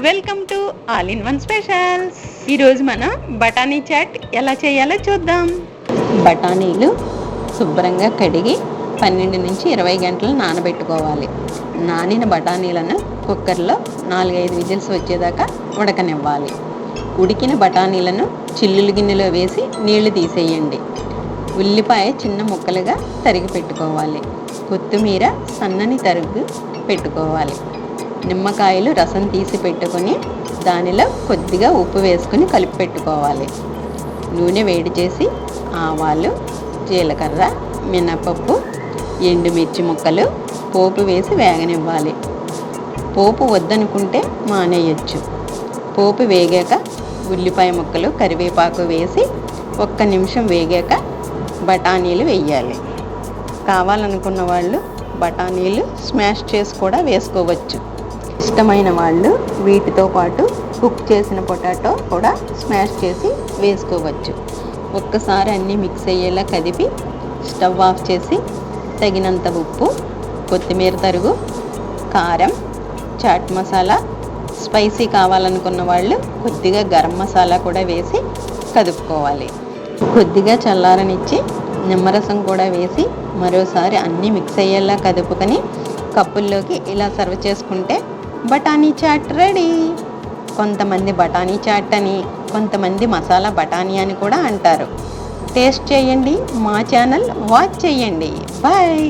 Welcome to all in one specials. ఈరోజు మనం బఠానీ చాట్ ఎలా చేయాలో చూద్దాం. బఠానీలు శుభ్రంగా కడిగి 12 నుంచి 20 గంటలు నానబెట్టుకోవాలి. నానిన బఠానీలను కుక్కర్లో 4-5 విజిల్స్ వచ్చేదాకా ఉడకనివ్వాలి. ఉడికిన బఠానీలను చిల్లులు గిన్నెలో వేసి నీళ్లు తీసేయండి. ఉల్లిపాయ చిన్న ముక్కలుగా తరిగి పెట్టుకోవాలి. కొత్తిమీర సన్నని తరుగు పెట్టుకోవాలి. నిమ్మకాయలు రసం తీసి పెట్టుకొని దానిలో కొద్దిగా ఉప్పు వేసుకుని కలిపి పెట్టుకోవాలి. నూనె వేడి చేసి ఆవాలు, జీలకర్ర, మినపప్పు, ఎండుమిర్చి ముక్కలు పోపు వేసి వేగనివ్వాలి. పోపు వద్దనుకుంటే మానేయచ్చు. పోపు వేగాక ఉల్లిపాయ ముక్కలు, కరివేపాకు వేసి 1 నిమిషం వేగాక బఠానీలు వేయాలి. కావాలనుకున్న వాళ్ళు బఠానీలు స్మాష్ చేసి కూడా వేసుకోవచ్చు. ఇష్టమైన వాళ్ళు వీటితో పాటు కుక్ చేసిన పొటాటో కూడా స్మాష్ చేసి వేసుకోవచ్చు. ఒక్కసారి అన్నీ మిక్స్ అయ్యేలా కదిపి స్టవ్ ఆఫ్ చేసి తగినంత ఉప్పు, కొత్తిమీర తరుగు, కారం, చాట్ మసాలా, స్పైసీ కావాలనుకున్న వాళ్ళు కొద్దిగా గరం మసాలా కూడా వేసి కదుపుకోవాలి. కొద్దిగా చల్లారనిచ్చి నిమ్మరసం కూడా వేసి మరోసారి అన్నీ మిక్స్ అయ్యేలా కదుపుకొని కప్పుల్లోకి ఇలా సర్వ్ చేసుకుంటే బఠానీ చాట్ రెడీ. కొంతమంది బఠానీ చాట్ అని, కొంతమంది మసాలా బఠానీ అని కూడా అంటారు. టేస్ట్ చేయండి, మా ఛానల్ వాచ్ చేయండి. బాయ్.